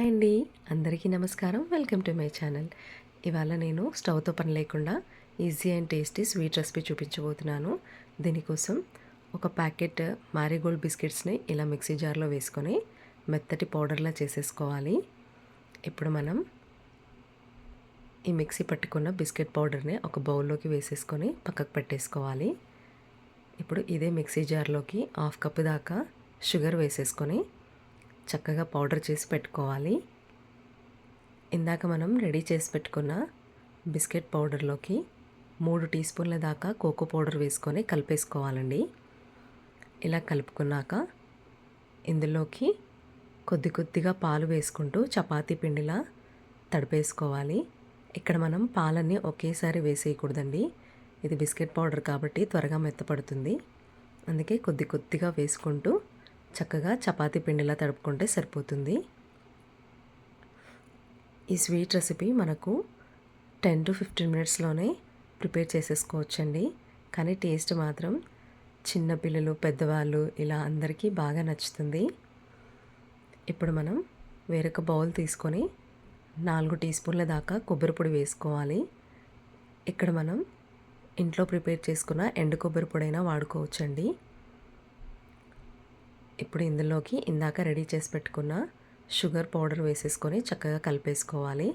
Hi అండి, అందరికీ నమస్కారం. Welcome to my channel. ఇవాళ నేను స్టవ్తో పని లేకుండా easy and tasty sweet recipe చూపించబోతున్నాను. దీనికోసం ఒక ప్యాకెట్ మారీగోల్డ్ బిస్కెట్స్ని ఇలా మిక్సీ జార్లో వేసుకొని మెత్తటి పౌడర్లా చేసేసుకోవాలి. ఇప్పుడు మనం ఈ మిక్సీ పట్టుకున్న బిస్కెట్ పౌడర్ని ఒక బౌల్లోకి వేసేసుకొని పక్కకు పెట్టేసుకోవాలి. ఇప్పుడు ఇదే మిక్సీ జార్లోకి 1/2 కప్పు దాకా షుగర్ వేసేసుకొని చక్కగా పౌడర్ చేసి పెట్టుకోవాలి. ఇందాక మనం రెడీ చేసి పెట్టుకున్న బిస్కెట్ పౌడర్లోకి 3 టీ స్పూన్ల దాకా కోకో పౌడర్ వేసుకొని కలిపేసుకోవాలండి. ఇలా కలుపుకున్నాక ఇందులోకి కొద్దిగా పాలు వేసుకుంటూ చపాతీ పిండిలా తడిపేసుకోవాలి. ఇక్కడ మనం పాలన్నీ ఒకేసారి వేసేయకూడదండి. ఇది బిస్కెట్ పౌడర్ కాబట్టి త్వరగా మెత్తపడుతుంది. అందుకే కొద్దిగా వేసుకుంటూ చక్కగా చపాతీ పిండిలా తడుపుకుంటే సరిపోతుంది. ఈ స్వీట్ రెసిపీ మనకు 10 to 15 మినిట్స్లోనే ప్రిపేర్ చేసేసుకోవచ్చండి. కానీ టేస్ట్ మాత్రం చిన్నపిల్లలు, పెద్దవాళ్ళు ఇలా అందరికీ బాగా నచ్చుతుంది. ఇప్పుడు మనం వేరొక బౌల్ తీసుకొని 4 టీ స్పూన్ల దాకా కొబ్బరి పొడి వేసుకోవాలి. ఇక్కడ మనం ఇంట్లో ప్రిపేర్ చేసుకున్న ఎండు కొబ్బరి పొడైనా వాడుకోవచ్చండి. ఇప్పుడు ఇందులోకి ఇందాక రెడీ చేసి పెట్టుకున్న షుగర్ పౌడర్ వేసేసుకొని చక్కగా కలిపేసుకోవాలి.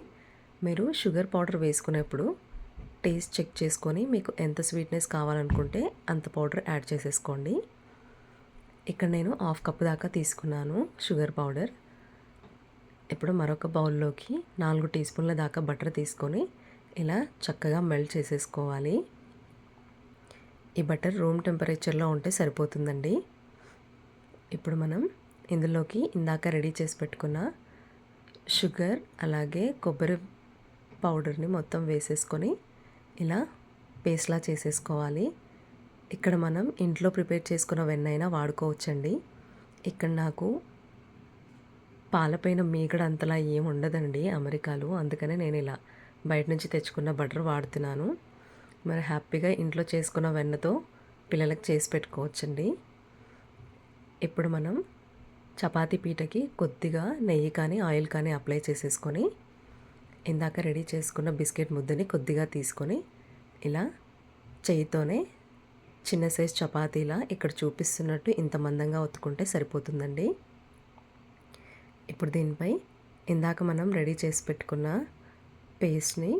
మీరు షుగర్ పౌడర్ వేసుకునేప్పుడు టేస్ట్ చెక్ చేసుకొని మీకు ఎంత స్వీట్నెస్ కావాలనుకుంటే అంత పౌడర్ యాడ్ చేసేసుకోండి. ఇక్కడ నేను 1/2 కప్పు దాకా తీసుకున్నాను షుగర్ పౌడర్. ఇప్పుడు మరొక బౌల్లోకి 4 టీ స్పూన్ల దాకా బటర్ తీసుకొని ఇలా చక్కగా మెల్ట్ చేసేసుకోవాలి. ఈ బటర్ రూమ్ టెంపరేచర్లో ఉంటే సరిపోతుందండి. ఇప్పుడు మనం ఇందులోకి ఇందాక రెడీ చేసి పెట్టుకున్న షుగర్ అలాగే కొబ్బరి పౌడర్ని మొత్తం వేసేసుకొని ఇలా పేస్ట్లా చేసేసుకోవాలి. ఇక్కడ మనం ఇంట్లో ప్రిపేర్ చేసుకున్న వెన్నైనా వాడుకోవచ్చండి. ఇక్కడ నాకు పాలపైన మీగడ అంతలా ఏమి ఉండదండి అమెరికాలో, అందుకనే నేను ఇలా బయట నుంచి తెచ్చుకున్న బటర్ వాడుతున్నాను. మరి హ్యాపీగా ఇంట్లో చేసుకున్న వెన్నతో పిల్లలకు చేసి పెట్టుకోవచ్చండి. ఇప్పుడు మనం చపాతీ పీటకి కొద్దిగా నెయ్యి కానీ ఆయిల్ కానీ అప్లై చేసేసుకొని ఇందాక రెడీ చేసుకున్న బిస్కెట్ ముద్దని కొద్దిగా తీసుకొని ఇలా చేయితోనే చిన్న సైజ్ చపాతీలా ఇక్కడ చూపిస్తున్నట్టు ఇంత మందంగా ఒత్తుకుంటే సరిపోతుందండి. ఇప్పుడు దీనిపై ఇందాక మనం రెడీ చేసి పెట్టుకున్న పేస్ట్ని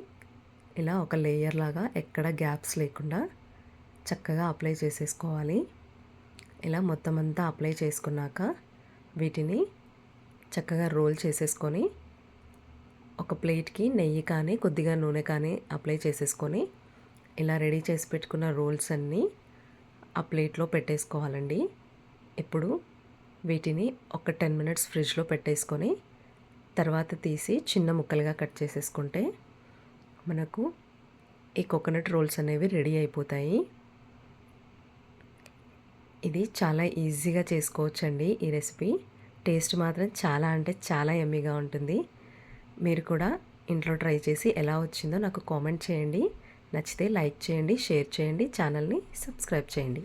ఇలా ఒక లేయర్ లాగా ఎక్కడ గ్యాప్స్ లేకుండా చక్కగా అప్లై చేసేసుకోవాలి. ఇలా మొత్తం అంతా అప్లై చేసుకున్నాక వీటిని చక్కగా రోల్ చేసేసుకొని ఒక ప్లేట్కి నెయ్యి కానీ కొద్దిగా నూనె కానీ అప్లై చేసేసుకొని ఇలా రెడీ చేసి పెట్టుకున్న రోల్స్ అన్నీ ఆ ప్లేట్లో పెట్టేసుకోవాలండి. ఇప్పుడు వీటిని ఒక 10 మినిట్స్ ఫ్రిడ్జ్లో పెట్టేసుకొని తర్వాత తీసి చిన్న ముక్కలుగా కట్ చేసేసుకుంటే మనకు ఈ కోకోనట్ రోల్స్ అనేవి రెడీ అయిపోతాయి. ఇది చాలా ఈజీగా చేసుకోవచ్చండి. ఈ రెసిపీ టేస్ట్ మాత్రం చాలా అంటే చాలా యమ్మీగా ఉంటుంది. మీరు కూడా ఇంట్లో ట్రై చేసి ఎలా వచ్చిందో నాకు కామెంట్ చేయండి. నచ్చితే లైక్ చేయండి, షేర్ చేయండి, ఛానల్ని సబ్స్క్రైబ్ చేయండి.